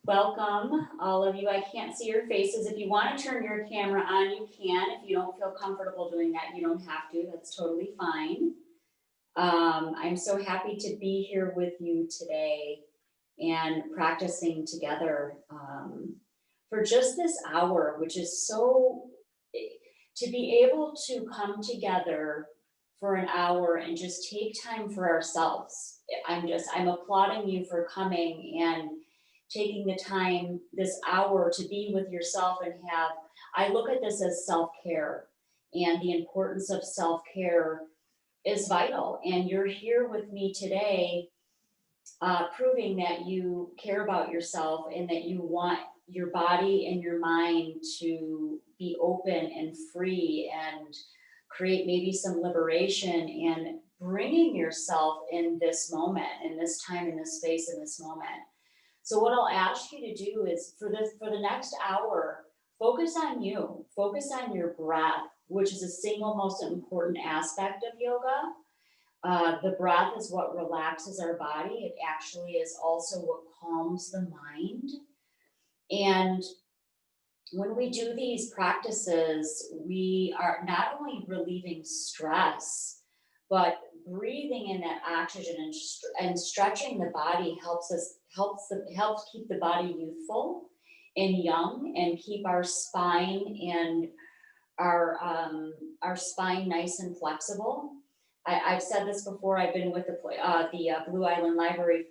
Welcome, all of you. I can't see your faces. If you want to turn your camera on, you can. If you don't feel comfortable doing that, you don't have to. That's totally fine. I'm so happy to be here with you today and practicing together for just this hour, which is so, to be able to come together for an hour and just take time for ourselves. I'm applauding you for coming and taking the time this hour to be with yourself and I look at this as self-care, and the importance of self-care is vital. And you're here with me today, proving that you care about yourself and that you want your body and your mind to be open and free and create maybe some liberation, and bringing yourself in this moment, in this time, in this space, in this moment. So what I'll ask you to do is for the next hour, focus on you, focus on your breath, which is the single most important aspect of yoga. The breath is what relaxes our body. It actually is also what calms the mind. And when we do these practices, we are not only relieving stress, but breathing in that oxygen and stretching the body helps keep the body youthful and young, and keep our spine and our spine nice and flexible. I've said this before. I've been with the Blue Island Library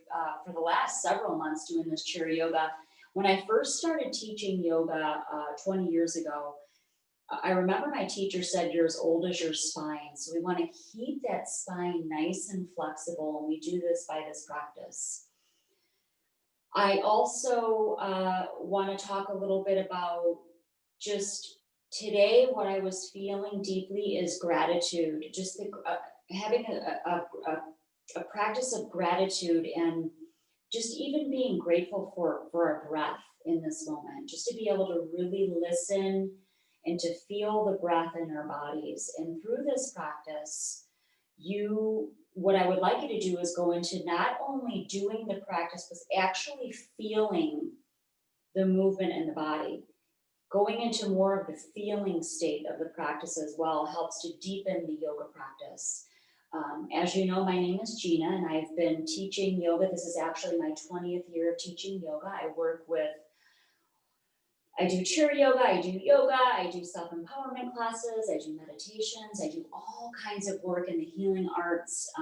for the last several months doing this chair yoga. When I first started teaching yoga 20 years ago, I remember my teacher said, you're as old as your spine. So we want to keep that spine nice and flexible, and we do this by this practice. I also want to talk a little bit about just today, what I was feeling deeply is gratitude, just having a practice of gratitude, and just even being grateful for our breath in this moment, just to be able to really listen and to feel the breath in our bodies. And through this practice, what I would like you to do is go into not only doing the practice, but actually feeling the movement in the body. Going into more of the feeling state of the practice as well helps to deepen the yoga practice. As you know, my name is Gina, and I've been teaching yoga. This is actually my 20th year of teaching yoga. I do chair yoga, I do self-empowerment classes, I do meditations, I do all kinds of work in the healing arts.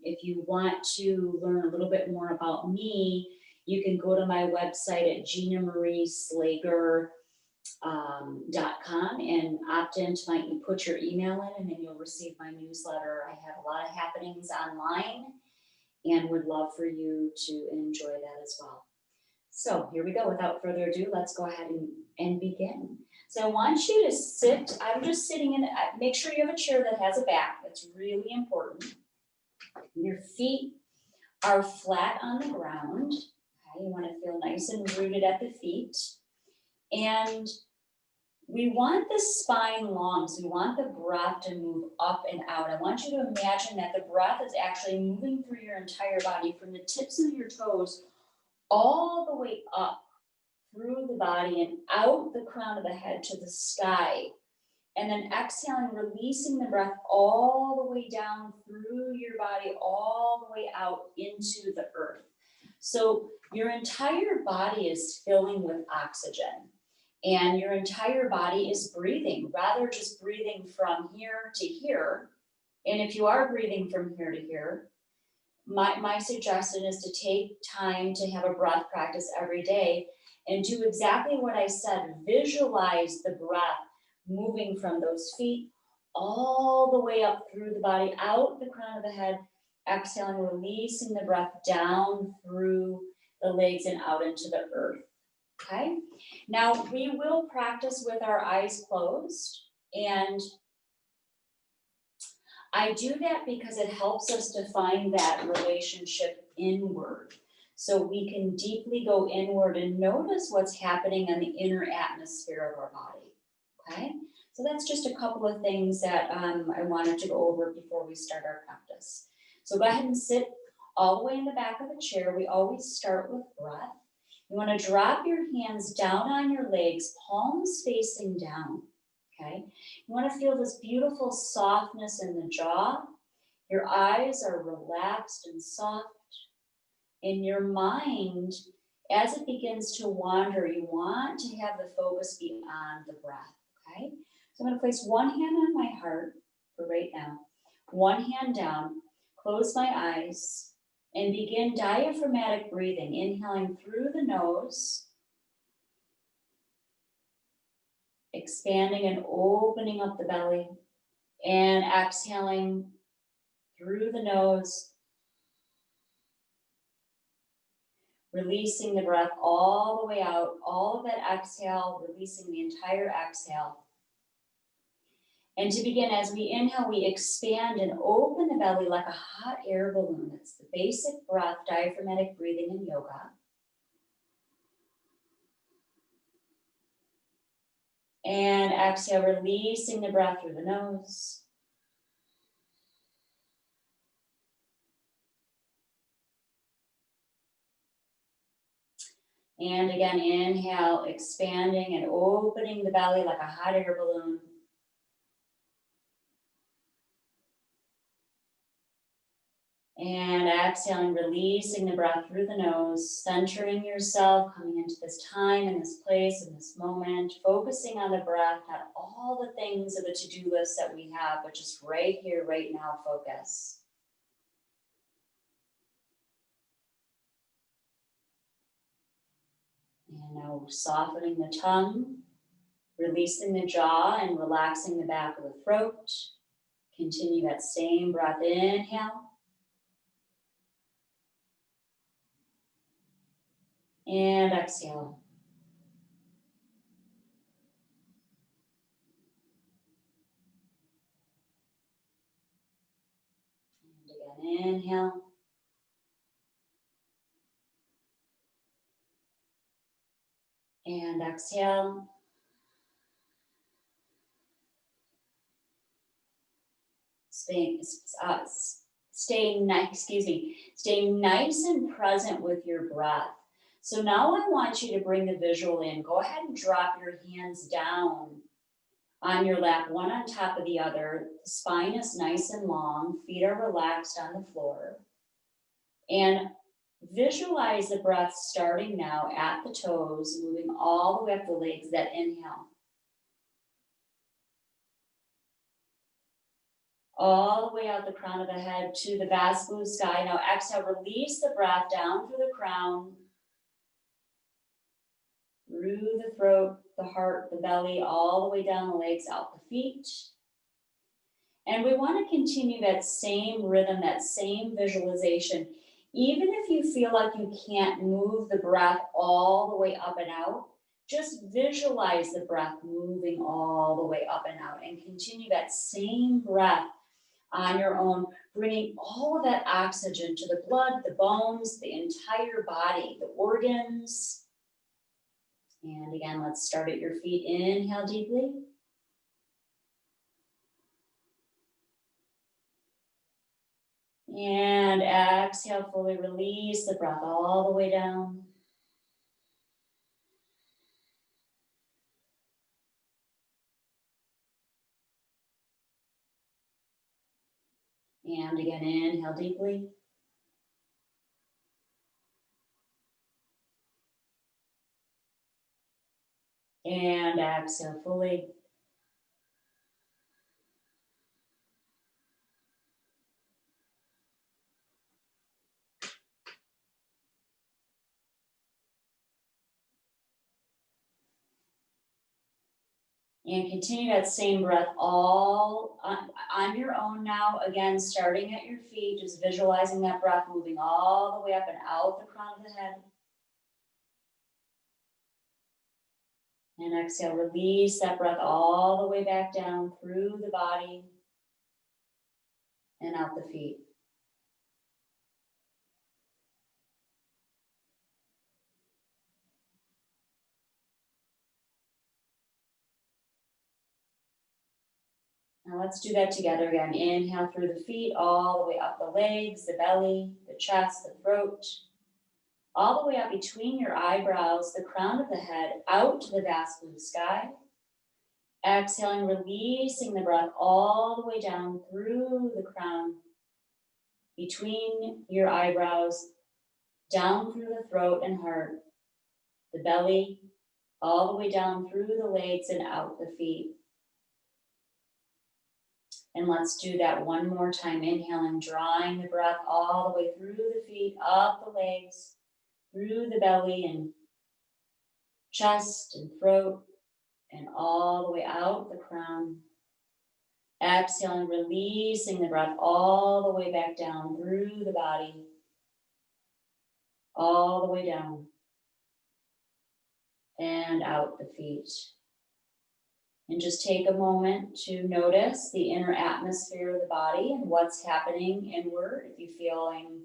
If you want to learn a little bit more about me, you can go to my website at GinaMarieSlager.com and opt into you put your email in, and then you'll receive my newsletter. I have a lot of happenings online and would love for you to enjoy that as well. So here we go. Without further ado, let's go ahead and begin. So I want you to sit. I'm just sitting in, make sure you have a chair that has a back. That's really important. Your feet are flat on the ground. Okay, you want to feel nice and rooted at the feet. And we want the spine long, so we want the breath to move up and out. I want you to imagine that the breath is actually moving through your entire body, from the tips of your toes all the way up through the body and out the crown of the head to the sky. And then exhaling, releasing the breath all the way down through your body, all the way out into the earth. So your entire body is filling with oxygen, and your entire body is breathing, rather just breathing from here to here. And if you are breathing from here to here, my suggestion is to take time to have a breath practice every day and do exactly what I said. Visualize the breath moving from those feet all the way up through the body, out the crown of the head, exhaling, releasing the breath down through the legs and out into the earth. Okay? Now we will practice with our eyes closed, and I do that because it helps us to find that relationship inward, so we can deeply go inward and notice what's happening in the inner atmosphere of our body. Okay, so that's just a couple of things that I wanted to go over before we start our practice. So go ahead and sit all the way in the back of the chair. We always start with breath. You want to drop your hands down on your legs, palms facing down, okay? You want to feel this beautiful softness in the jaw. Your eyes are relaxed and soft. In your mind, as it begins to wander, you want to have the focus be on the breath, okay? So I'm going to place one hand on my heart for right now, one hand down, close my eyes, and begin diaphragmatic breathing, inhaling through the nose, expanding and opening up the belly, and exhaling through the nose, releasing the breath all the way out, all of that exhale, releasing the entire exhale. And to begin, as we inhale, we expand and open the belly like a hot air balloon. It's the basic breath, diaphragmatic breathing in yoga. And exhale, releasing the breath through the nose. And again, inhale, expanding and opening the belly like a hot air balloon. And exhaling, releasing the breath through the nose, centering yourself, coming into this time, in this place, in this moment, focusing on the breath, not all the things of the to-do list that we have, but just right here, right now, focus. And now softening the tongue, releasing the jaw and relaxing the back of the throat. Continue that same breath, inhale. And exhale. And again, inhale. And exhale. Staying nice and present with your breath. So now I want you to bring the visual in. Go ahead and drop your hands down on your lap, one on top of the other. The spine is nice and long. Feet are relaxed on the floor. And visualize the breath starting now at the toes, moving all the way up the legs, that inhale. All the way out the crown of the head to the vast blue sky. Now exhale, release the breath down through the crown, through the throat, the heart, the belly, all the way down the legs, out the feet. And we want to continue that same rhythm, that same visualization. Even if you feel like you can't move the breath all the way up and out, just visualize the breath moving all the way up and out, and continue that same breath on your own, bringing all of that oxygen to the blood, the bones, the entire body, the organs. And again, let's start at your feet. Inhale deeply. And exhale, fully release the breath all the way down. And again, inhale deeply. And exhale fully. And continue that same breath all on your own now. Again, starting at your feet, just visualizing that breath moving all the way up and out the crown of the head. And exhale, release that breath all the way back down through the body and out the feet. Now let's do that together again. Inhale through the feet, all the way up the legs, the belly, the chest, the throat, all the way up between your eyebrows, the crown of the head, out to the vast blue sky. Exhaling, releasing the breath all the way down through the crown, between your eyebrows, down through the throat and heart, the belly, all the way down through the legs and out the feet. And let's do that one more time. Inhaling, drawing the breath all the way through the feet, up the legs, through the belly and chest and throat, and all the way out the crown. Exhaling, releasing the breath all the way back down through the body, all the way down, and out the feet. And just take a moment to notice the inner atmosphere of the body and what's happening inward. If you're feeling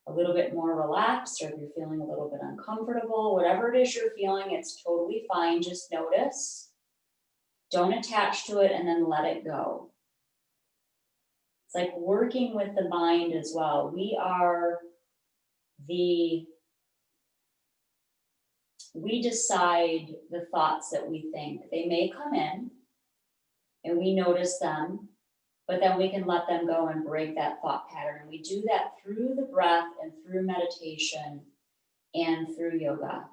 a little bit more relaxed, or if you're feeling a little bit uncomfortable, whatever it is you're feeling, it's totally fine. Just notice. Don't attach to it and then let it go. It's like working with the mind as well. We decide the thoughts that we think. They may come in and we notice them, but then we can let them go and break that thought pattern. And we do that through the breath and through meditation and through yoga.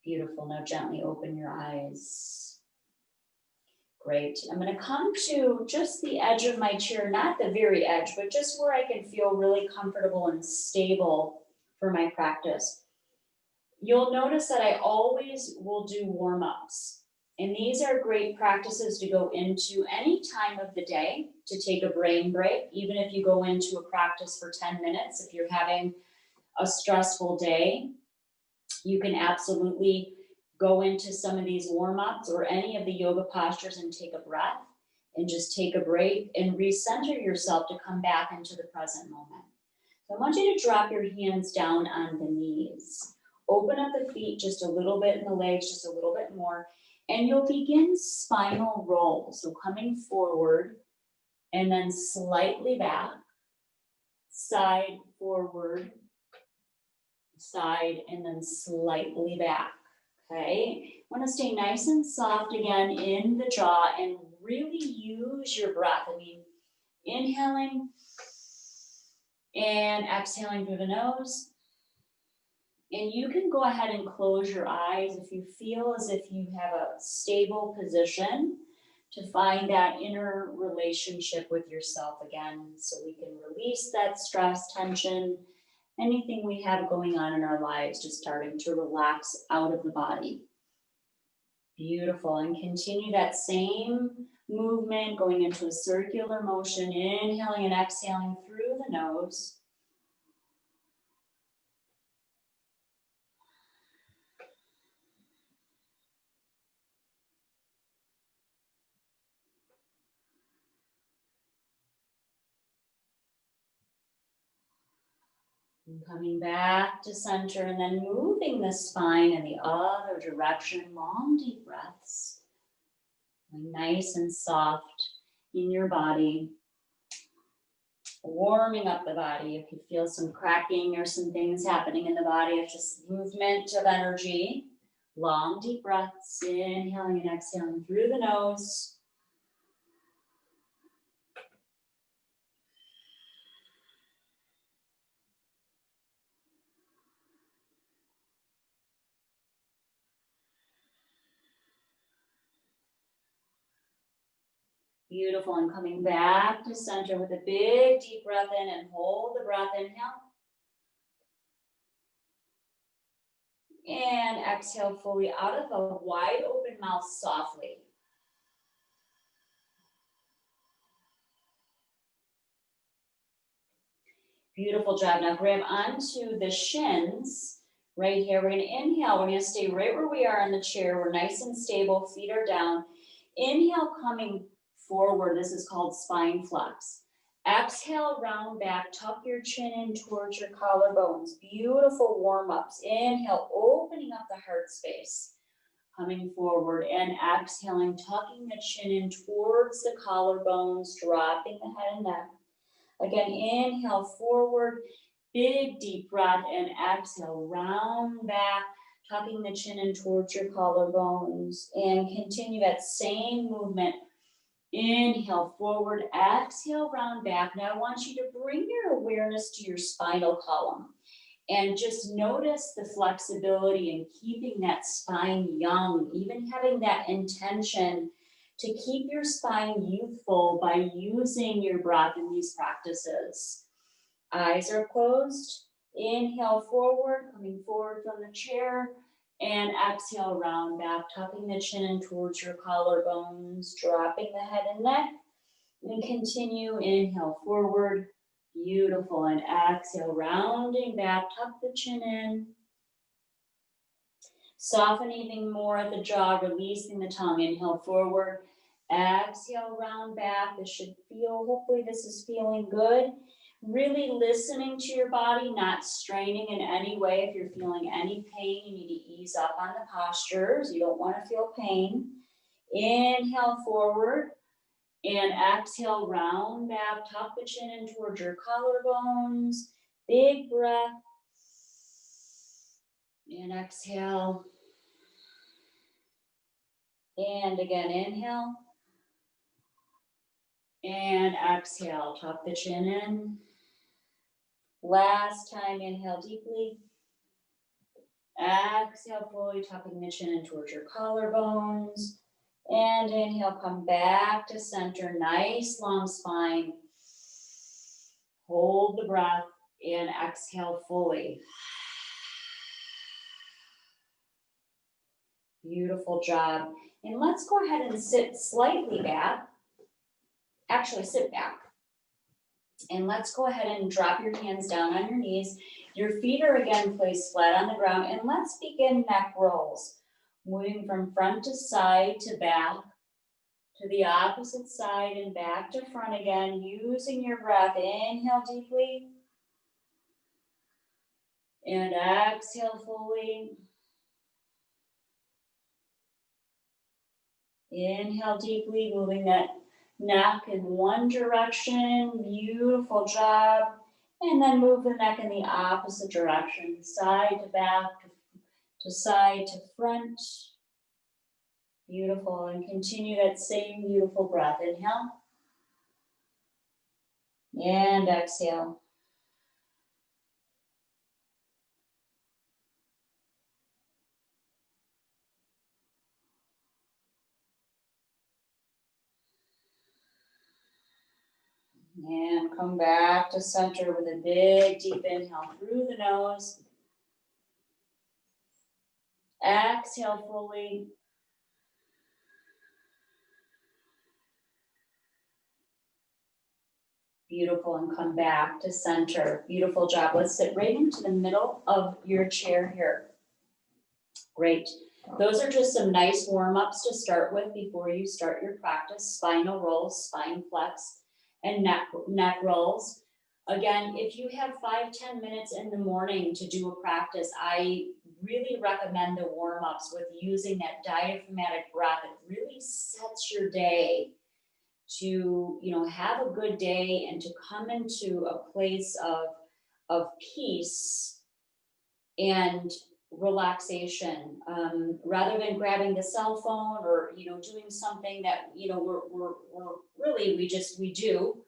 Beautiful. Now gently open your eyes. Great. I'm going to come to just the edge of my chair, not the very edge, but just where I can feel really comfortable and stable for my practice. You'll notice that I always will do warm-ups. And these are great practices to go into any time of the day to take a brain break, even if you go into a practice for 10 minutes. If you're having a stressful day, you can absolutely go into some of these warm-ups or any of the yoga postures and take a breath and just take a break and recenter yourself to come back into the present moment. So I want you to drop your hands down on the knees. Open up the feet just a little bit and the legs just a little bit more. And you'll begin spinal roll. So coming forward and then slightly back, side, forward, side, and then slightly back. Okay, want to stay nice and soft again in the jaw and really use your breath. I mean, inhaling and exhaling through the nose. And you can go ahead and close your eyes if you feel as if you have a stable position to find that inner relationship with yourself again, so we can release that stress, tension, anything we have going on in our lives, just starting to relax out of the body. Beautiful. And continue that same movement, going into a circular motion, inhaling and exhaling through the nose. And coming back to center and then moving the spine in the other direction. Long, deep breaths. Nice and soft in your body. Warming up the body. If you feel some cracking or some things happening in the body, it's just movement of energy. Long, deep breaths. Inhaling and exhaling through the nose. Beautiful. And coming back to center with a big deep breath in and hold the breath. Inhale. And exhale fully out of a wide open mouth softly. Beautiful job. Now grab onto the shins right here. We're going to inhale. We're going to stay right where we are in the chair. We're nice and stable. Feet are down. Inhale, coming forward. This is called spine flux. Exhale, round back. Tuck your chin in towards your collarbones. Beautiful warm-ups. Inhale, opening up the heart space. Coming forward and exhaling, tucking the chin in towards the collarbones, dropping the head and neck. Again, inhale forward, Big deep breath and exhale, round back, tucking the chin in towards your collarbones, and continue that same movement. Inhale forward, exhale, round back. Now I want you to bring your awareness to your spinal column and just notice the flexibility and keeping that spine young, even having that intention to keep your spine youthful by using your breath in these practices. Eyes are closed. Inhale forward, coming forward from the chair, and exhale, round back, tucking the chin in towards your collarbones, dropping the head and neck, and continue. Inhale forward, beautiful, and exhale, rounding back, tuck the chin in. Soften even more at the jaw, releasing the tongue. Inhale forward, exhale, round back. This should feel, hopefully this is feeling good. Really listening to your body, not straining in any way. If you're feeling any pain, you need to ease up on the postures. You don't want to feel pain. Inhale forward and exhale, round back, tuck the chin in towards your collarbones. Big breath. And exhale. And again, inhale. And exhale, tuck the chin in. Last time, inhale deeply. Exhale fully, tucking the chin in towards your collarbones. And inhale, come back to center. Nice long spine. Hold the breath and exhale fully. Beautiful job. And let's go ahead and sit slightly back. Actually, sit back. And let's go ahead and drop your hands down on your knees. Your feet are again placed flat on the ground. And let's begin neck rolls. Moving from front to side to back, to the opposite side and back to front again, using your breath. Inhale deeply. And exhale fully. Inhale deeply, moving that neck in one direction. Beautiful job. And then move the neck in the opposite direction, side to back, to side to front. Beautiful. And continue that same beautiful breath. Inhale. And exhale. And come back to center with a big deep inhale through the nose. Exhale fully. Beautiful, and come back to center. Beautiful job. Let's sit right into the middle of your chair here. Great. Those are just some nice warm-ups to start with before you start your practice. Spinal rolls, spine flex, and neck rolls. Again, if you have 5-10 minutes in the morning to do a practice, I really recommend the warm-ups with using that diaphragmatic breath. It really sets your day to, have a good day and to come into a place of peace and relaxation, rather than grabbing the cell phone or doing something that we're really we do.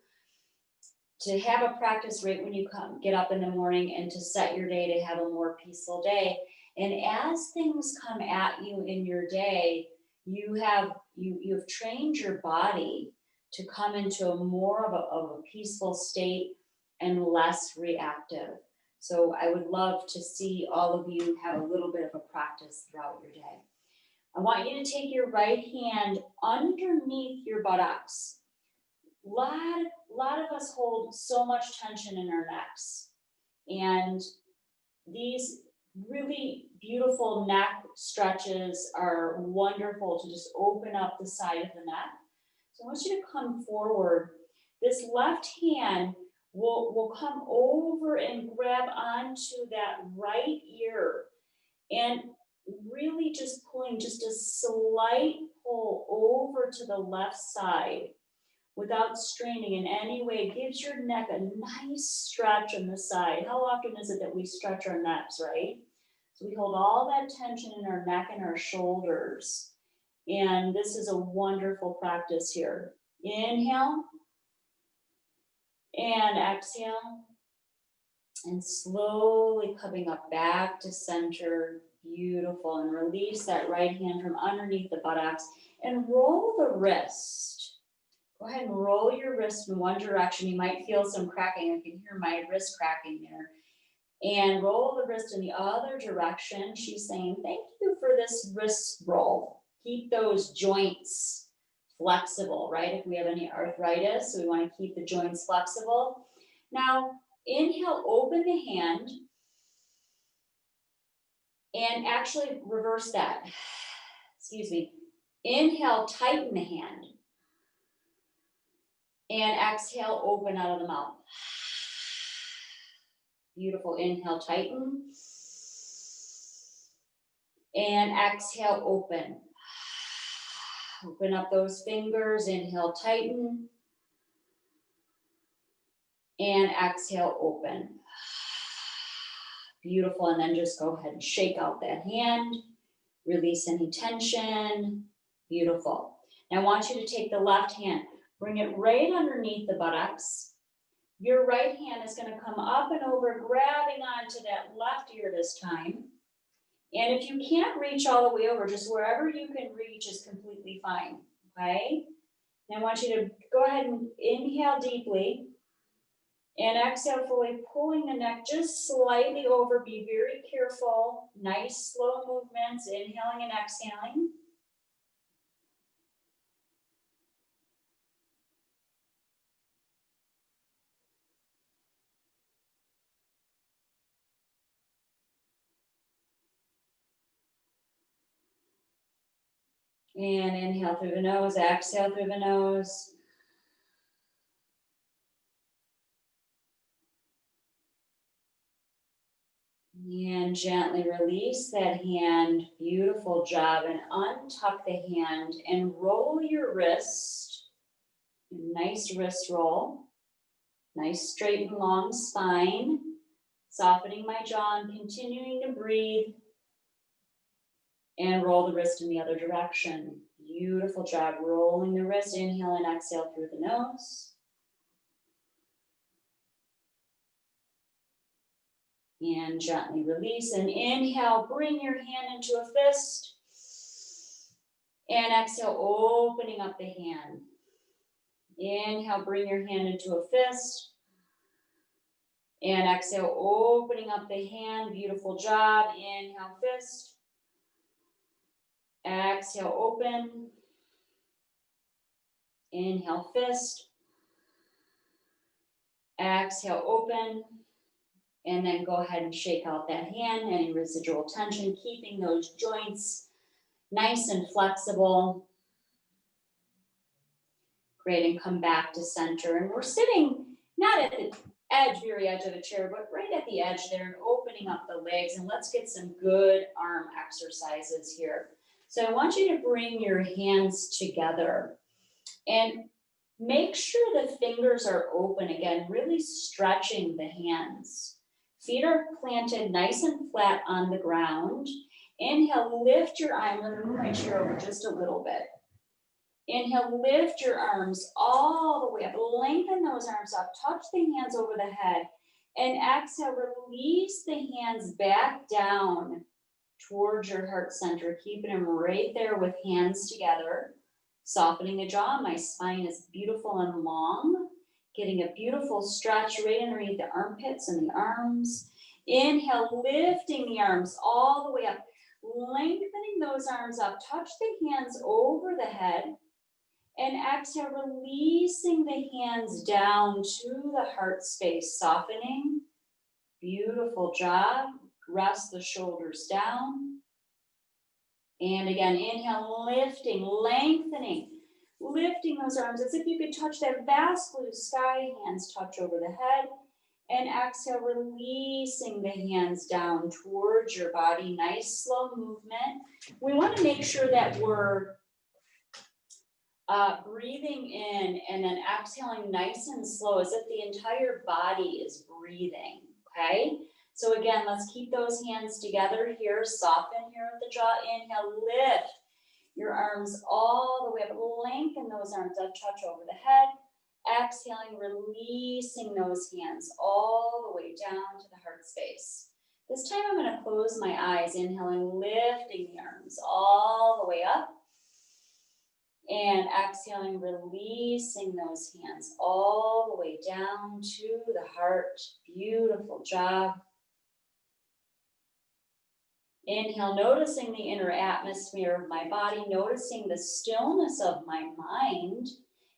To have a practice right when you get up in the morning and to set your day to have a more peaceful day. And as things come at you in your day, you've trained your body to come into a more of a peaceful state and less reactive. So I would love to see all of you have a little bit of a practice throughout your day. I want you to take your right hand underneath your buttocks. A lot of us hold so much tension in our necks. And these really beautiful neck stretches are wonderful to just open up the side of the neck. So I want you to come forward. This left hand will come over and grab onto that right ear and really just pulling just a slight pull over to the left side without straining in any way. It gives your neck a nice stretch on the side. How often is it that we stretch our necks, right? So we hold all that tension in our neck and our shoulders. And this is a wonderful practice here. Inhale and exhale. And slowly coming up back to center. Beautiful. And release that right hand from underneath the buttocks and roll the wrist. Go ahead and roll your wrist in one direction. You might feel some cracking. I can hear my wrist cracking there. And roll the wrist in the other direction. She's saying, thank you for this wrist roll. Keep those joints flexible, right? If we have any arthritis, we want to keep the joints flexible. Now, inhale, open the hand. And actually reverse that. Excuse me. Inhale, tighten the hand. And exhale, open out of the mouth. Beautiful. Inhale, tighten. And exhale, open. Open up those fingers. Inhale, tighten. And exhale, open. Beautiful. And then just go ahead and shake out that hand. Release any tension. Beautiful. Now I want you to take the left hand. Bring it right underneath the buttocks. Your right hand is going to come up and over, grabbing onto that left ear this time. And if you can't reach all the way over, just wherever you can reach is completely fine, okay? And I want you to go ahead and inhale deeply and exhale fully, pulling the neck just slightly over. Be very careful. Nice, slow movements, inhaling and exhaling. And inhale through the nose, exhale through the nose. And gently release that hand. Beautiful job. And untuck the hand and roll your wrist. Nice wrist roll. Nice straight and long spine. Softening my jaw and continuing to breathe. And roll the wrist in the other direction. Beautiful job. Rolling the wrist. Inhale and exhale through the nose. And gently release. And inhale, bring your hand into a fist. And exhale, opening up the hand. Inhale, bring your hand into a fist. And exhale, opening up the hand. Beautiful job. Inhale, fist. Exhale, open. Inhale, fist. Exhale, open. And then go ahead and shake out that hand, any residual tension, keeping those joints nice and flexible. Great, and come back to center. And we're sitting not at the edge, very edge of the chair, but right at the edge there and opening up the legs. And let's get some good arm exercises here. So I want you to bring your hands together and make sure the fingers are open again, really stretching the hands. Feet are planted nice and flat on the ground. Inhale, lift your arms. I'm going to move my chair over just a little bit. Inhale, lift your arms all the way up. Lengthen those arms up. Touch the hands over the head. And exhale, release the hands back down towards your heart center, keeping them right there with hands together, softening the jaw. My spine is beautiful and long, getting a beautiful stretch right underneath the armpits and the arms. Inhale, lifting the arms all the way up, lengthening those arms up. Touch the hands over the head. And exhale, releasing the hands down to the heart space, softening. Beautiful job. Rest the shoulders down. And again, inhale, lifting, lengthening, lifting those arms as if you could touch that vast blue sky. Hands touch over the head. And exhale, releasing the hands down towards your body. Nice, slow movement. We want to make sure that we're Breathing in and then exhaling nice and slow as if the entire body is breathing, okay? So again, let's keep those hands together here. Soften here at the jaw. Inhale, lift your arms all the way up. Lengthen those arms up, touch over the head. Exhaling, releasing those hands all the way down to the heart space. This time I'm going to close my eyes, inhaling, lifting the arms all the way up. And exhaling, releasing those hands all the way down to the heart. Beautiful job. Inhale, noticing the inner atmosphere of my body, noticing the stillness of my mind.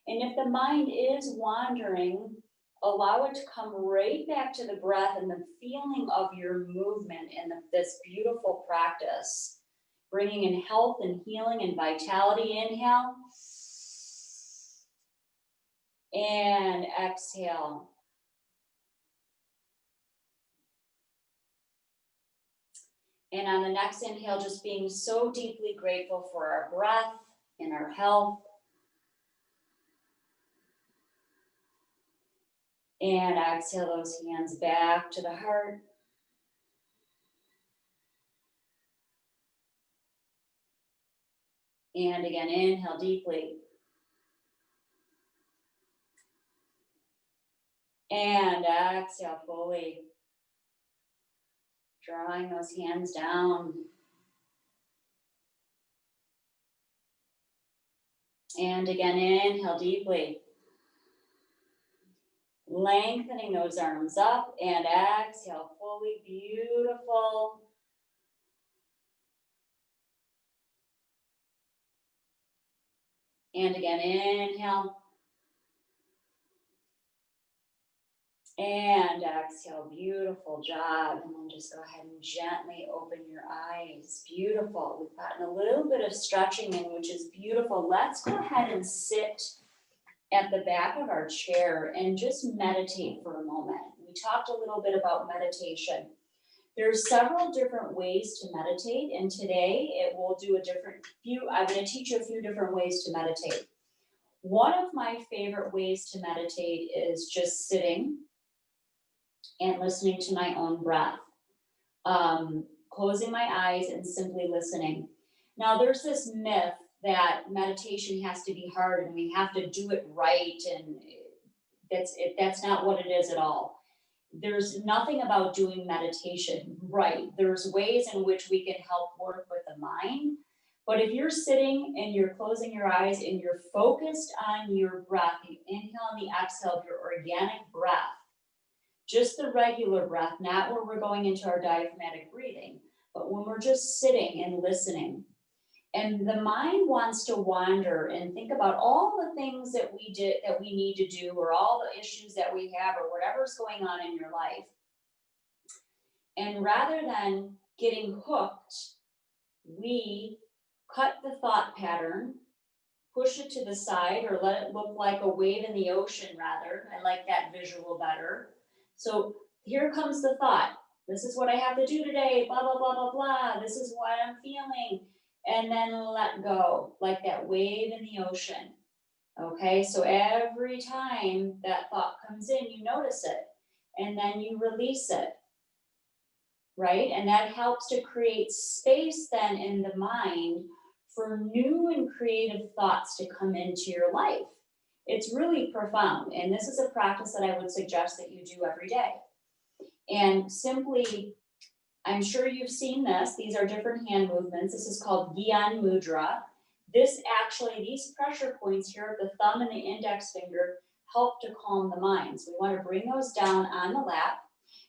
And if the mind is wandering, allow it to come right back to the breath and the feeling of your movement in this beautiful practice. Bringing in health and healing and vitality. Inhale. And exhale. And on the next inhale, just being so deeply grateful for our breath and our health. And exhale those hands back to the heart. And again, inhale deeply. And exhale fully. Drawing those hands down. And again, inhale deeply. Lengthening those arms up and exhale fully. Beautiful. And again, inhale. And exhale, beautiful job. And then just go ahead and gently open your eyes. Beautiful. We've gotten a little bit of stretching in, which is beautiful. Let's go ahead and sit at the back of our chair and just meditate for a moment. We talked a little bit about meditation. There's several different ways to meditate, and today I'm going to teach you a few different ways to meditate. One of my favorite ways to meditate is just sitting and listening to my own breath, closing my eyes and simply listening. Now, there's this myth that meditation has to be hard and we have to do it right, and that's not what it is at all. There's nothing about doing meditation right. There's ways in which we can help work with the mind. But if you're sitting and you're closing your eyes and you're focused on your breath, the inhale and the exhale of your organic breath, just the regular breath, not where we're going into our diaphragmatic breathing, but when we're just sitting and listening. And the mind wants to wander and think about all the things that we need to do, or all the issues that we have, or whatever's going on in your life. And rather than getting hooked, we cut the thought pattern, push it to the side, or let it look like a wave in the ocean rather. I like that visual better. So here comes the thought. This is what I have to do today, blah, blah, blah, blah, blah. This is what I'm feeling. And then let go, like that wave in the ocean. Okay, so every time that thought comes in, you notice it, and then you release it, right? And that helps to create space then in the mind for new and creative thoughts to come into your life. It's really profound, and this is a practice that I would suggest that you do every day. And simply, I'm sure you've seen this. These are different hand movements. This is called Gion Mudra. These pressure points here of the thumb and the index finger help to calm the mind. So we want to bring those down on the lap.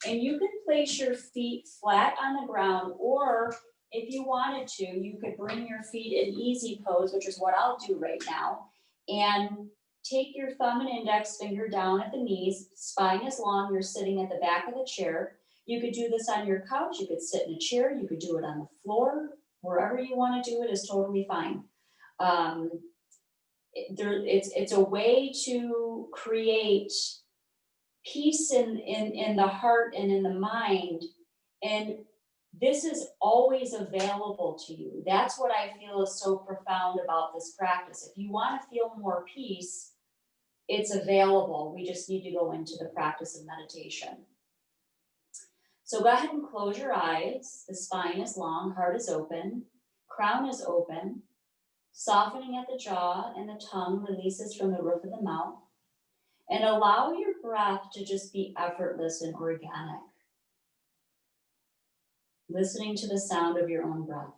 And you can place your feet flat on the ground, or if you wanted to, you could bring your feet in easy pose, which is what I'll do right now. And take your thumb and index finger down at the knees. Spine is long. You're sitting at the back of the chair. You could do this on your couch. You could sit in a chair. You could do it on the floor. Wherever you want to do it is totally fine. It's a way to create peace in the heart and in the mind. And This is always available to you. That's what I feel is so profound about this practice. If you want to feel more peace, it's available. We just need to go into the practice of meditation. So go ahead and close your eyes. The spine is long, heart is open, crown is open, softening at the jaw, and the tongue releases from the roof of the mouth. And allow your breath to just be effortless and organic. Listening to the sound of your own breath.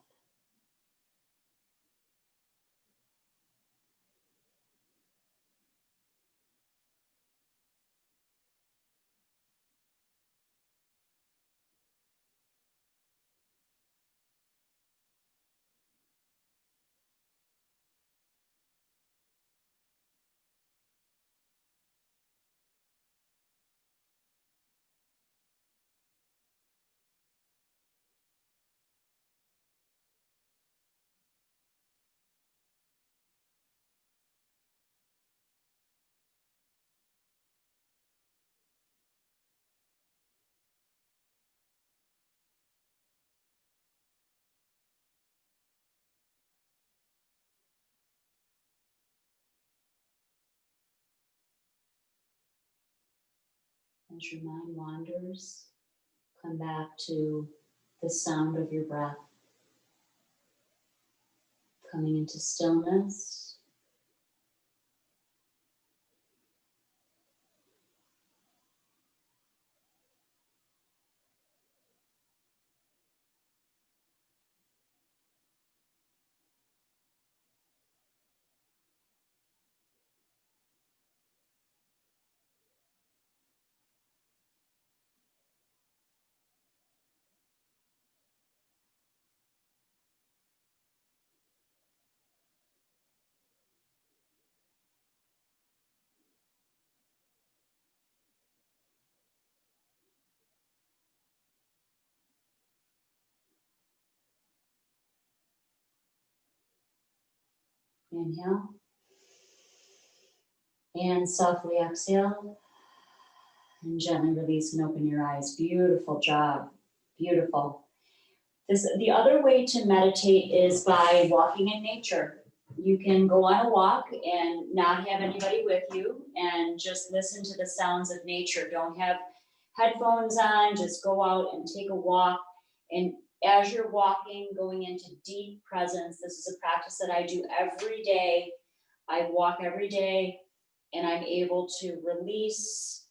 As your mind wanders, come back to the sound of your breath. Coming into stillness. Inhale. And softly exhale. And gently release and open your eyes. Beautiful job. Beautiful. The other way to meditate is by walking in nature. You can go on a walk and not have anybody with you and just listen to the sounds of nature. Don't have headphones on, just go out and take a walk. And as you're walking, going into deep presence, this is a practice that I do every day. I walk every day and I'm able to release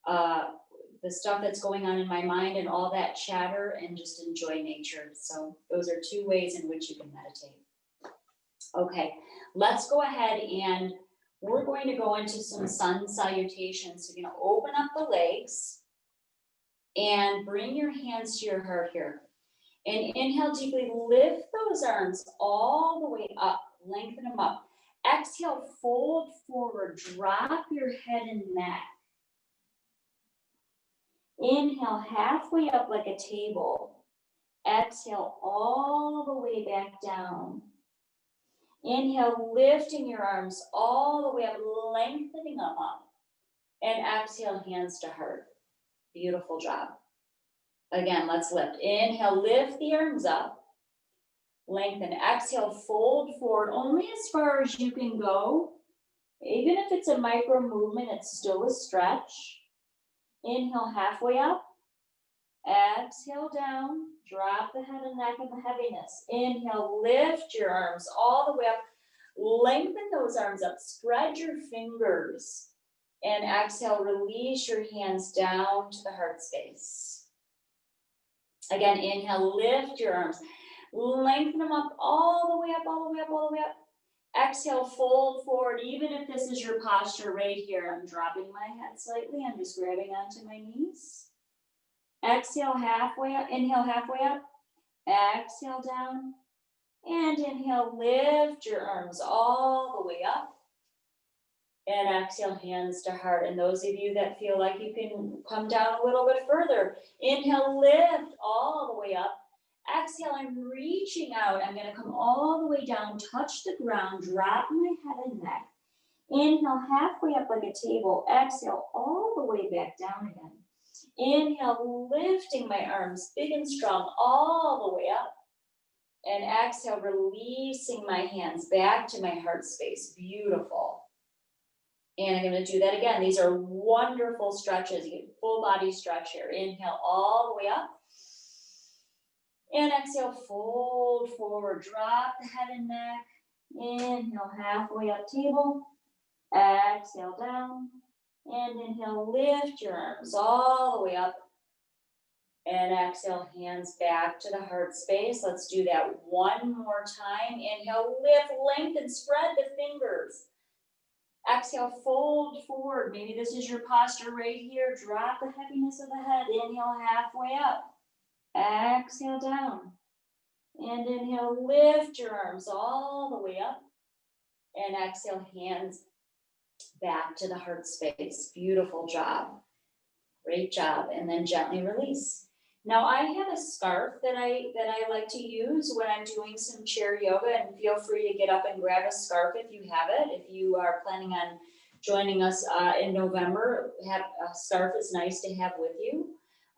the stuff that's going on in my mind and all that chatter and just enjoy nature. So those are two ways in which you can meditate. Okay, let's go ahead and we're going to go into some sun salutations. So you're going to open up the legs and bring your hands to your heart here. And inhale deeply, lift those arms all the way up, lengthen them up. Exhale, fold forward, drop your head and neck. Inhale, halfway up like a table. Exhale, all the way back down. Inhale, lifting your arms all the way up, lengthening them up. And exhale, hands to heart. Beautiful job. Again, let's lift. Inhale, lift the arms up. Lengthen. Exhale, fold forward only as far as you can go. Even if it's a micro movement, it's still a stretch. Inhale, halfway up. Exhale down. Drop the head and neck and the heaviness. Inhale, lift your arms all the way up. Lengthen those arms up. Spread your fingers. And exhale, release your hands down to the heart space. Again, inhale, lift your arms. Lengthen them up all the way up, all the way up, all the way up. Exhale, fold forward. Even if this is your posture right here, I'm dropping my head slightly. I'm just grabbing onto my knees. Exhale, halfway up. Inhale, halfway up. Exhale, down. And inhale, lift your arms all the way up. And exhale, hands to heart. And those of you that feel like you can come down a little bit further, inhale, lift all the way up. Exhale, I'm reaching out. I'm going to come all the way down, touch the ground, drop my head and neck. Inhale, halfway up like a table. Exhale, all the way back down again. Inhale, lifting my arms big and strong all the way up. And exhale, releasing my hands back to my heart space. Beautiful. And I'm going to do that again. These are wonderful stretches. You get full body stretch here. Inhale all the way up. And exhale, fold forward. Drop the head and neck. Inhale, halfway up table. Exhale, down. And inhale, lift your arms all the way up. And exhale, hands back to the heart space. Let's do that one more time. Inhale, lift, lengthen, spread the fingers. Exhale, fold forward. Maybe this is your posture right here. Drop the heaviness of the head. Inhale, halfway up. Exhale, down. And inhale, lift your arms all the way up. And exhale, hands back to the heart space. Beautiful job. Great job. And then gently release. Now I have a scarf that I like to use when I'm doing some chair yoga, and feel free to get up and grab a scarf if you have it. If you are planning on joining us in November, have a scarf is nice to have with you.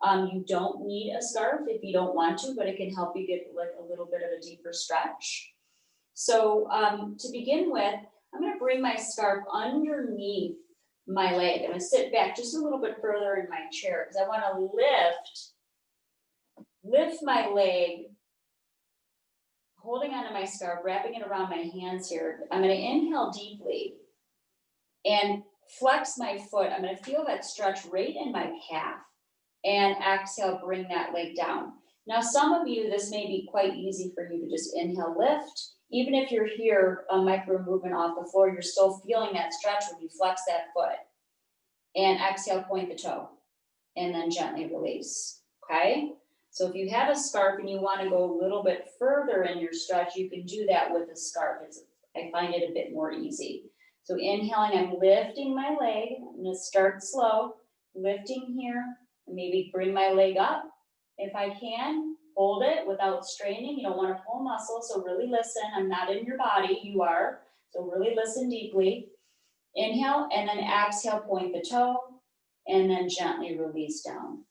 You don't need a scarf if you don't want to, but it can help you get like a little bit of a deeper stretch. So to begin with, I'm going to bring my scarf underneath my leg. I'm going to sit back just a little bit further in my chair because I want to lift my leg, holding onto my scarf, wrapping it around my hands here. I'm going to inhale deeply and flex my foot. I'm going to feel that stretch right in my calf, and exhale, bring that leg down. Now, some of you, this may be quite easy for you to just inhale, lift. Even if you're here, a micro movement off the floor, you're still feeling that stretch when you flex that foot. And exhale, point the toe, and then gently release, okay? So if you have a scarf and you want to go a little bit further in your stretch, you can do that with a scarf. I find it a bit more easy. So inhaling, I'm lifting my leg. I'm going to start slow, lifting here, and maybe bring my leg up. If I can, hold it without straining. You don't want to pull muscle, so really listen. I'm not in your body, you are. So really listen deeply. Inhale, and then exhale, point the toe, and then gently release down.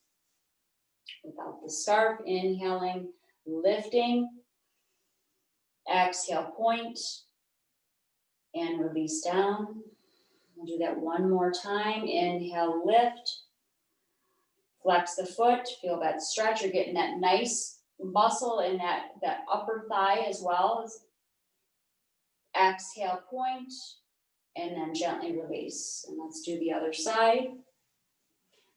Without the scarf, inhaling, lifting, exhale, point, and release down. We'll do that one more time. Inhale, lift, flex the foot, feel that stretch. You're getting that nice muscle in that upper thigh as well. Exhale, point, and then gently release. And let's do the other side.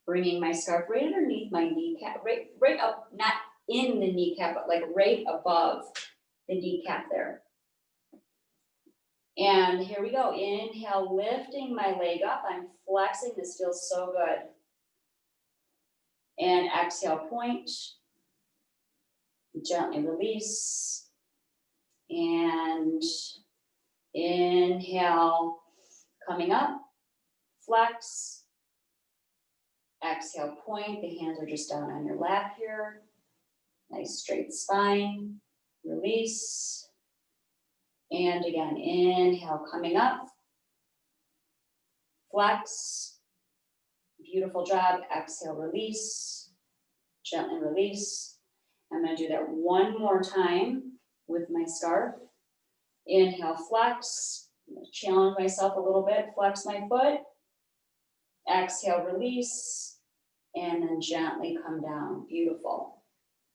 Bringing my scarf right underneath my kneecap, right up, not in the kneecap, but like right above the kneecap there. And here we go. Inhale, lifting my leg up. I'm flexing. This feels so good. And exhale, point. Gently release. And inhale, coming up, flex. Exhale, point. The hands are just down on your lap here. Nice straight spine. Release. And again, inhale, coming up. Flex. Beautiful job. Exhale, release. Gently release. I'm going to do that one more time with my scarf. Inhale, flex. I'm going to challenge myself a little bit. Flex my foot. Exhale, release. And then gently come down. Beautiful.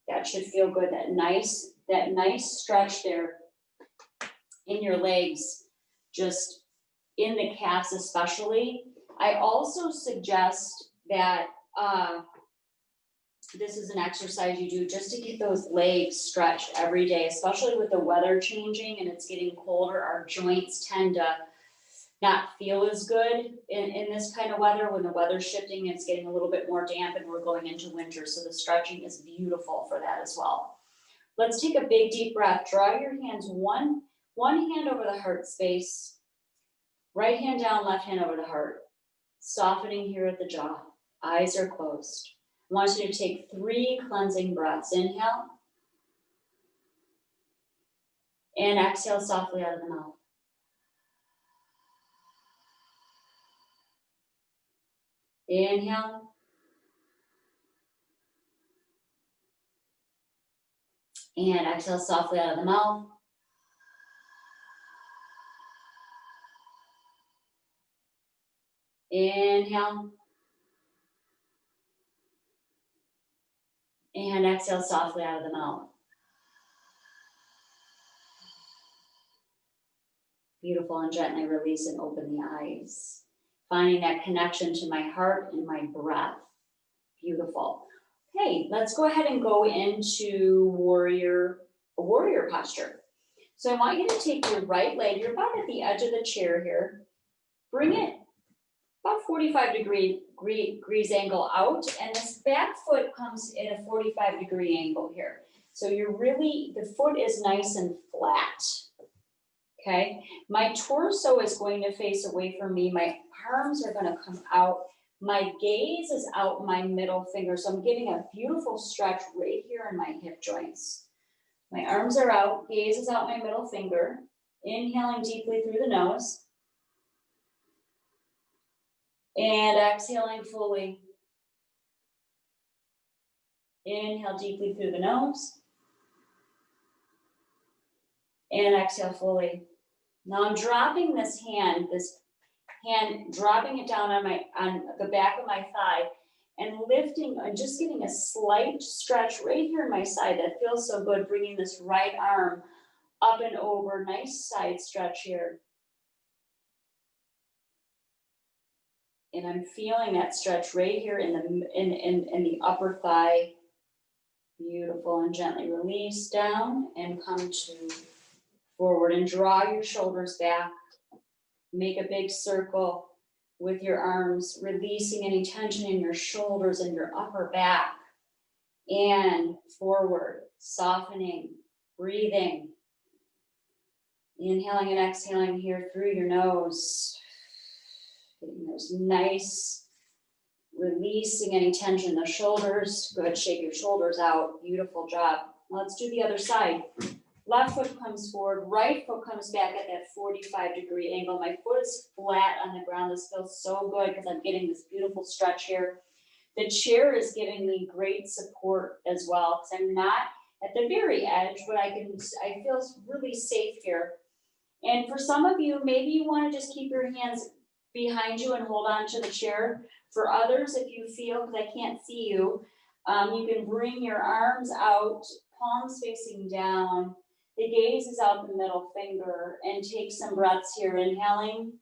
That should feel good. That nice stretch there in your legs, just in the calves especially. I also suggest that this is an exercise you do just to get those legs stretched every day, especially with the weather changing and it's getting colder. Our joints tend to not feel as good in this kind of weather. When the weather's shifting, it's getting a little bit more damp and we're going into winter. So the stretching is beautiful for that as well. Let's take a big deep breath. Draw your hands, one hand over the heart space, right hand down, left hand over the heart. Softening here at the jaw. Eyes are closed. I want you to take 3 cleansing breaths. Inhale. And exhale softly out of the mouth. Inhale. And exhale softly out of the mouth. Inhale. And exhale softly out of the mouth. Beautiful, and gently release and open the eyes. Finding that connection to my heart and my breath. Beautiful. Okay, let's go ahead and go into warrior posture. So I want you to take your right leg, you're about at the edge of the chair here. Bring it about 45 degrees angle out, and this back foot comes in a 45-degree angle here. So the foot is nice and flat. Okay, my torso is going to face away from me. My arms are going to come out. My gaze is out my middle finger. So I'm getting a beautiful stretch right here in my hip joints. My arms are out, gaze is out my middle finger. Inhaling deeply through the nose. And exhaling fully. Inhale deeply through the nose. And exhale fully. Now I'm dropping this hand, dropping it down on the back of my thigh and lifting and just getting a slight stretch right here in my side. That feels so good, bringing this right arm up and over. Nice side stretch here. And I'm feeling that stretch right here in the upper thigh. Beautiful, and gently release down and come to forward and draw your shoulders back. Make a big circle with your arms, releasing any tension in your shoulders and your upper back. And forward, softening, breathing. Inhaling and exhaling here through your nose. Getting those nice, releasing any tension in the shoulders. Good, shake your shoulders out. Beautiful job. Let's do the other side. Left foot comes forward, right foot comes back at that 45-degree angle. My foot is flat on the ground. This feels so good because I'm getting this beautiful stretch here. The chair is giving me great support as well because I'm not at the very edge, but I feel really safe here. And for some of you, maybe you want to just keep your hands behind you and hold on to the chair. For others, if you feel, because I can't see you, you can bring your arms out, palms facing down. The gaze is out the middle finger, and take some breaths here. Inhaling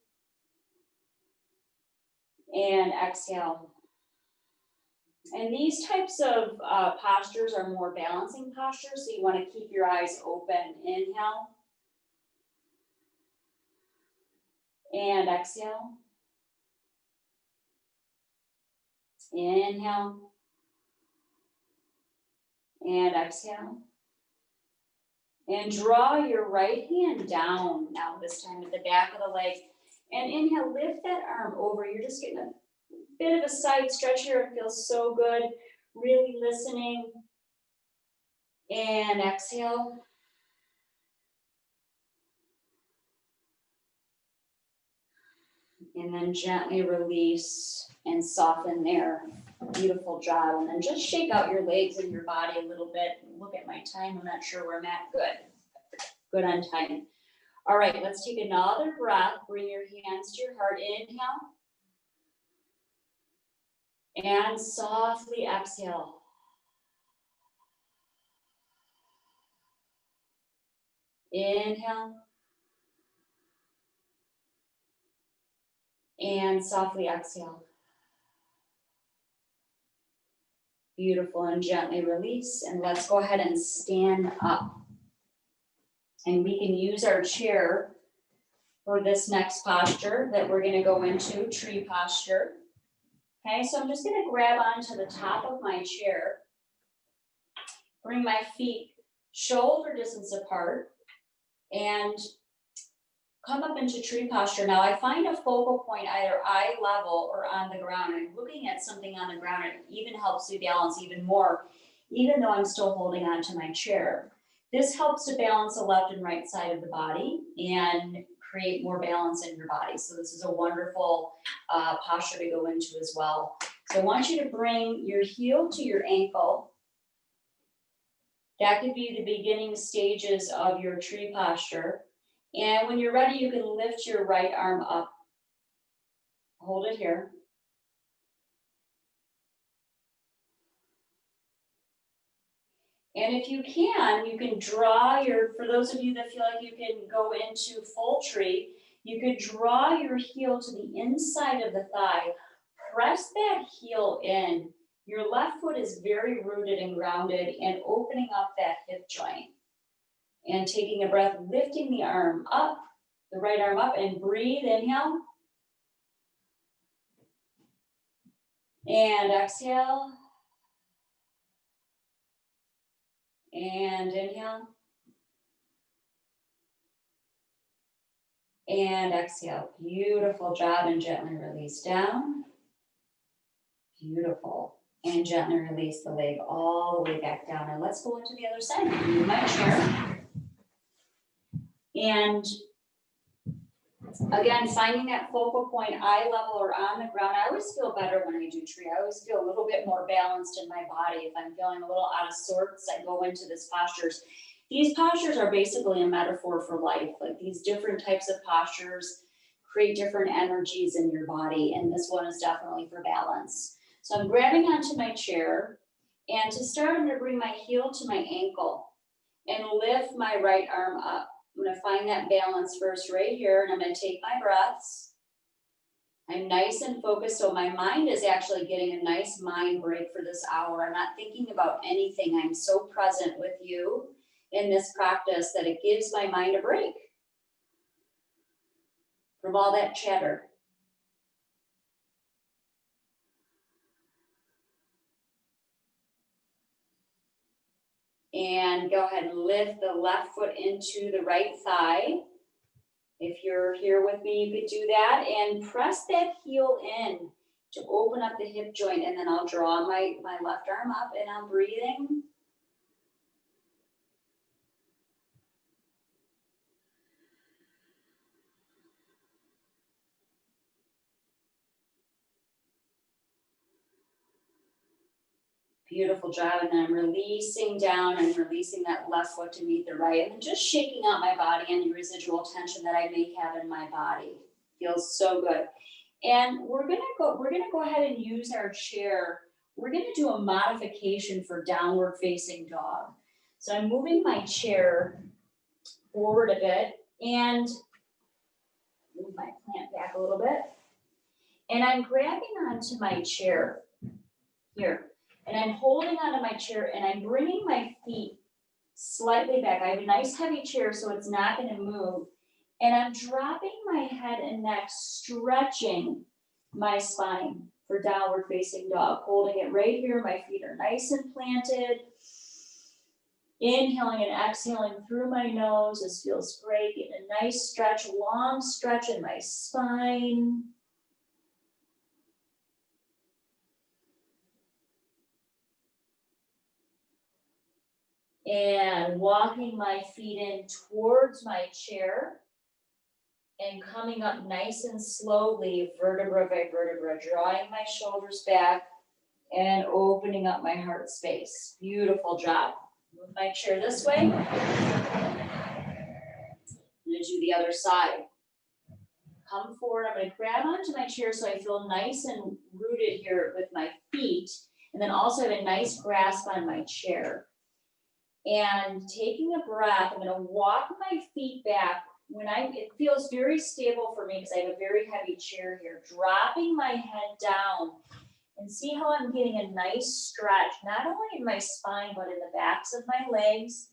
and exhale. And these types of postures are more balancing postures, so you want to keep your eyes open. Inhale and exhale. Inhale and exhale. And draw your right hand down now, this time at the back of the leg. And inhale, lift that arm over. You're just getting a bit of a side stretch here. It feels so good. Really listening. And exhale. And then gently release and soften there. Beautiful job. And then just shake out your legs and your body a little bit. Look at my time. I'm not sure where I'm at. Good. Good on time. All right, let's take another breath. Bring your hands to your heart. Inhale. And softly exhale. Inhale. And softly exhale. Beautiful, and gently release. And let's go ahead and stand up. And we can use our chair for this next posture that we're going to go into, tree posture. Okay, so I'm just going to grab onto the top of my chair. Bring my feet shoulder distance apart and come up into tree posture. Now I find a focal point either eye level or on the ground. And looking at something on the ground, it even helps me balance even more, even though I'm still holding on to my chair. This helps to balance the left and right side of the body and create more balance in your body. So this is a wonderful posture to go into as well. So I want you to bring your heel to your ankle. That could be the beginning stages of your tree posture. And when you're ready, you can lift your right arm up. Hold it here. And if you can draw for those of you that feel like you can go into full tree, you could draw your heel to the inside of the thigh, press that heel in. Your left foot is very rooted and grounded and opening up that hip joint. And taking a breath, lifting the arm up, the right arm up, and breathe, inhale. And exhale. And inhale. And exhale. Beautiful job, and gently release down. Beautiful. And gently release the leg all the way back down. And let's go into the other side. Move my chair. And again, finding that focal point, eye level or on the ground. I always feel better when I do tree. I always feel a little bit more balanced in my body. If I'm feeling a little out of sorts, I go into this postures. These postures are basically a metaphor for life. Like these different types of postures create different energies in your body. And this one is definitely for balance. So I'm grabbing onto my chair. And to start, I'm going to bring my heel to my ankle and lift my right arm up. I'm going to find that balance first right here, and I'm going to take my breaths. I'm nice and focused, so my mind is actually getting a nice mind break for this hour. I'm not thinking about anything. I'm so present with you in this practice that it gives my mind a break from all that chatter. And go ahead and lift the left foot into the right thigh. If you're here with me, you could do that. And press that heel in to open up the hip joint. And then I'll draw my left arm up and I'm breathing. Beautiful job. And then I'm releasing down and releasing that left foot to meet the right. And then just shaking out my body, any residual tension that I may have in my body. Feels so good. And we're gonna go ahead and use our chair. We're gonna do a modification for downward facing dog. So I'm moving my chair forward a bit and move my plant back a little bit. And I'm grabbing onto my chair here. And I'm holding onto my chair and I'm bringing my feet slightly back. I have a nice heavy chair, so it's not going to move. And I'm dropping my head and neck, stretching my spine for downward facing dog. Holding it right here. My feet are nice and planted. Inhaling and exhaling through my nose. This feels great. Getting a nice stretch, long stretch in my spine. And walking my feet in towards my chair and coming up nice and slowly, vertebra by vertebra, drawing my shoulders back and opening up my heart space. Beautiful job. Move my chair this way. I'm going to do the other side. Come forward. I'm going to grab onto my chair so I feel nice and rooted here with my feet. And then also have a nice grasp on my chair. And taking a breath, I'm going to walk my feet back. It feels very stable for me because I have a very heavy chair here. Dropping my head down and see how I'm getting a nice stretch, not only in my spine, but in the backs of my legs.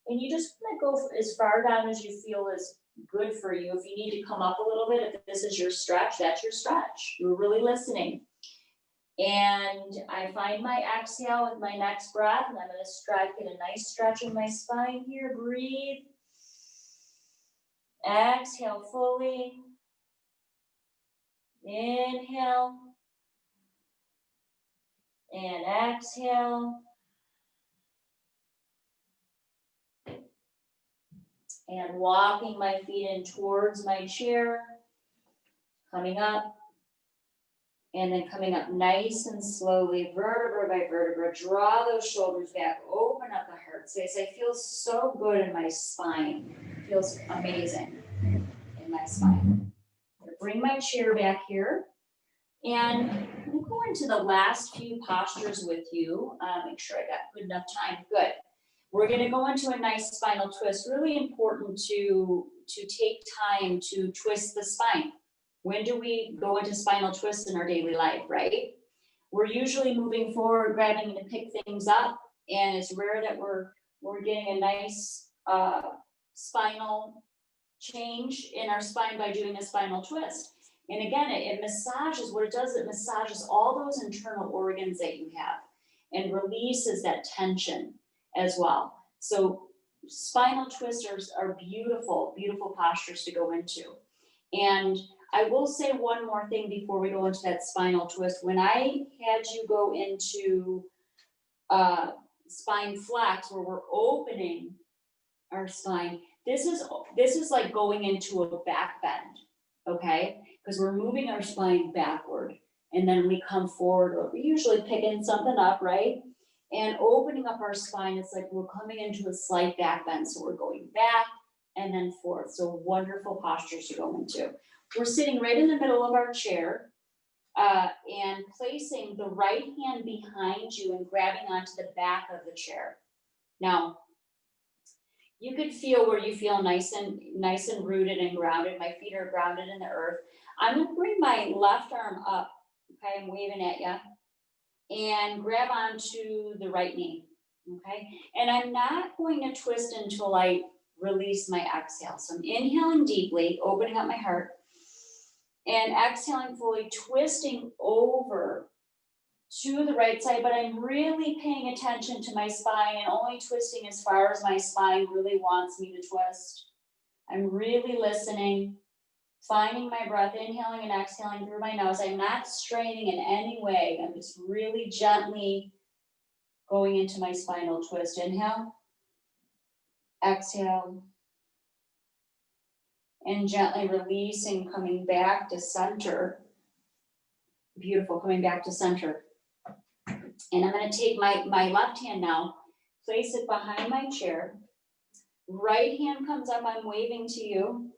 And you just want to go as far down as you feel is good for you. If you need to come up a little bit, if this is your stretch, that's your stretch. You're really listening. And I find my exhale with my next breath, and I'm going to get a nice stretch in my spine here. Breathe. Exhale fully. Inhale. And exhale. And walking my feet in towards my chair. Coming up. And then coming up nice and slowly, vertebra by vertebra, draw those shoulders back, open up the heart This I feel so good in my spine. It feels amazing in my spine. I'm gonna bring my chair back here. And I'm gonna go into the last few postures with you. Make sure I got good enough time. Good. We're gonna go into a nice spinal twist. Really important to take time to twist the spine. When do we go into spinal twists in our daily life, right? We're usually moving forward, grabbing to pick things up, and it's rare that we're getting a nice spinal change in our spine by doing a spinal twist. And again, it massages, what it does, it massages all those internal organs that you have and releases that tension as well. So spinal twisters are beautiful, beautiful postures to go into. And I will say one more thing before we go into that spinal twist. When I had you go into spine flex, where we're opening our spine, this is like going into a back bend, okay? Because we're moving our spine backward, and then we come forward. We're usually picking something up, right? And opening up our spine, it's like we're coming into a slight back bend. So we're going back and then forth. So wonderful postures to go into. We're sitting right in the middle of our chair and placing the right hand behind you and grabbing onto the back of the chair. Now, you could feel where you feel nice and rooted and grounded. My feet are grounded in the earth. I'm gonna bring my left arm up, okay? I'm waving at you, and grab onto the right knee, okay? And I'm not going to twist until I release my exhale. So I'm inhaling deeply, opening up my heart, and exhaling fully, twisting over to the right side, but I'm really paying attention to my spine and only twisting as far as my spine really wants me to twist. I'm really listening, finding my breath, inhaling and exhaling through my nose. I'm not straining in any way. I'm just really gently going into my spinal twist. Inhale, exhale, and gently releasing, coming back to center. Beautiful, coming back to center. And I'm going to take my left hand now, place it behind my chair. Right hand comes up, I'm waving to you,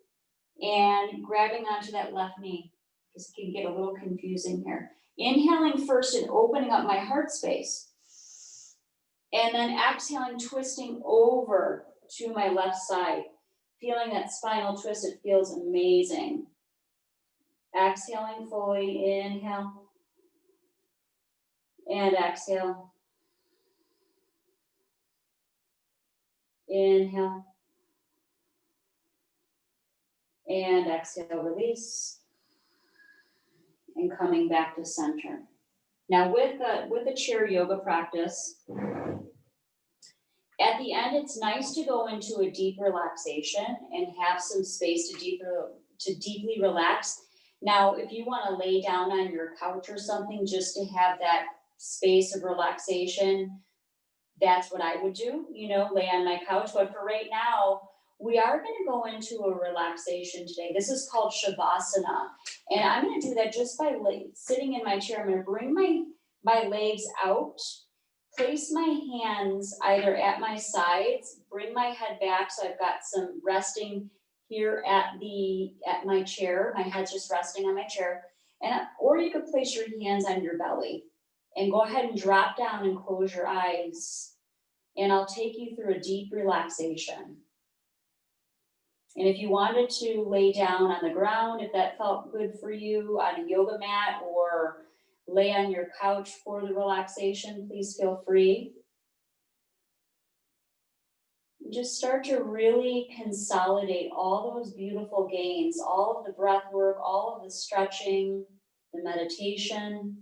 and grabbing onto that left knee. This can get a little confusing here. Inhaling first and opening up my heart space. And then exhaling, twisting over to my left side. Feeling that spinal twist, it feels amazing. Exhaling fully, inhale. And exhale. Inhale. And exhale, release. And coming back to center. Now with a chair yoga practice, at the end, it's nice to go into a deep relaxation and have some space to deeply relax. Now, if you want to lay down on your couch or something just to have that space of relaxation, that's what I would do, lay on my couch. But for right now, we are going to go into a relaxation today. This is called Shavasana. And I'm going to do that just by sitting in my chair. I'm going to bring my legs out, place my hands either at my sides, bring my head back so I've got some resting here at my chair. My head's just resting on my chair. Or you could place your hands on your belly. And go ahead and drop down and close your eyes. And I'll take you through a deep relaxation. And if you wanted to lay down on the ground, if that felt good for you, on a yoga mat, or lay on your couch for the relaxation, please feel free. Just start to really consolidate all those beautiful gains, all of the breath work, all of the stretching, the meditation,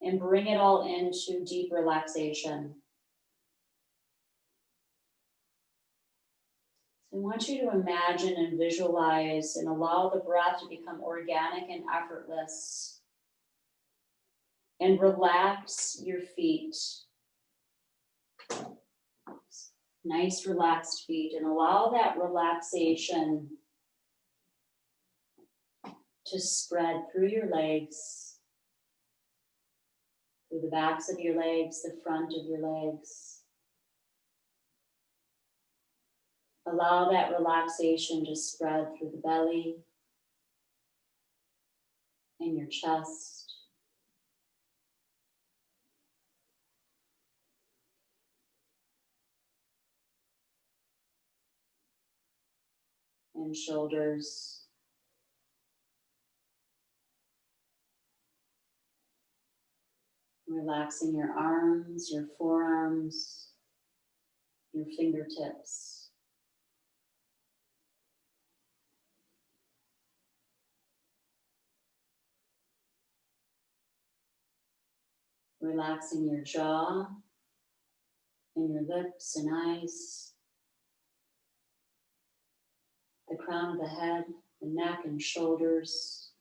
and bring it all into deep relaxation. So I want you to imagine and visualize and allow the breath to become organic and effortless. And relax your feet. Nice relaxed feet, and allow that relaxation to spread through your legs, through the backs of your legs, the front of your legs. Allow that relaxation to spread through the belly and your chest. And shoulders. Relaxing your arms, your forearms, your fingertips. Relaxing your jaw and your lips and eyes, the crown of the head, the neck and shoulders.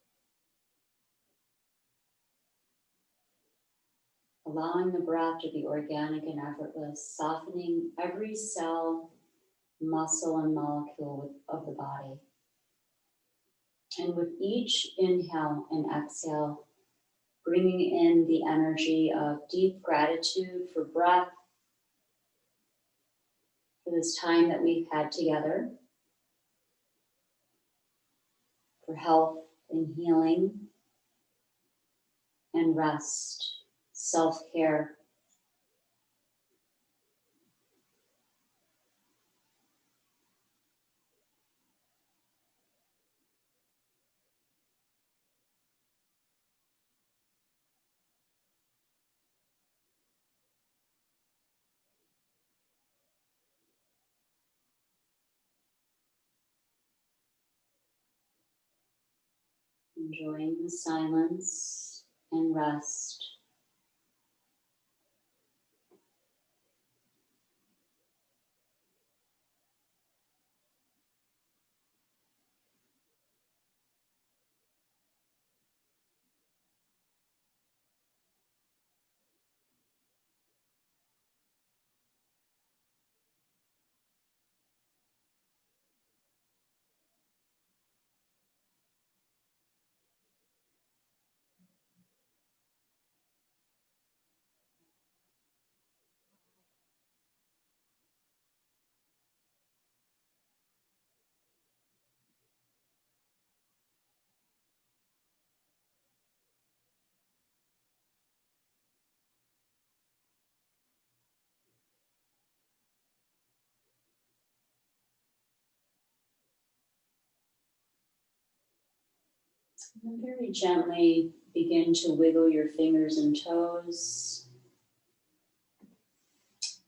Allowing the breath to be organic and effortless, softening every cell, muscle, and molecule of the body. And with each inhale and exhale, bringing in the energy of deep gratitude for breath, for this time that we've had together, for health and healing and rest, self-care. Enjoying the silence and rest. And very gently begin to wiggle your fingers and toes.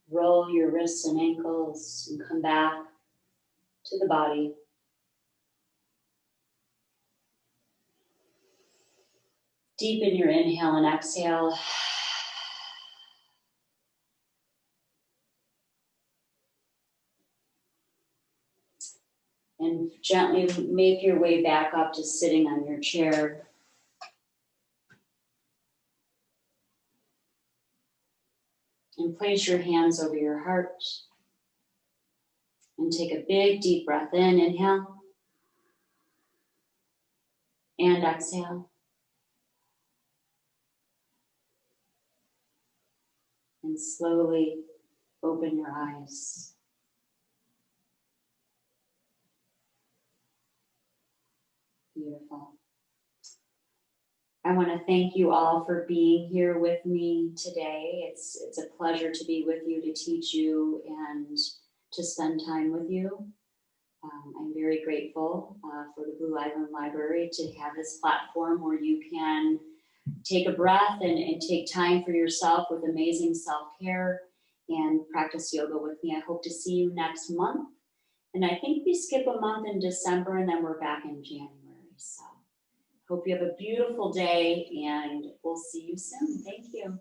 Roll your wrists and ankles and come back to the body. Deepen your inhale and exhale. And gently make your way back up to sitting on your chair. And place your hands over your heart. And take a big deep breath in. Inhale. And exhale. And slowly open your eyes. Beautiful. I want to thank you all for being here with me today. It's a pleasure to be with you, to teach you, and to spend time with you. I'm very grateful for the Blue Island Library to have this platform where you can take a breath and take time for yourself with amazing self-care and practice yoga with me. I hope to see you next month. And I think we skip a month in December and then we're back in January. So hope you have a beautiful day and we'll see you soon. Thank you.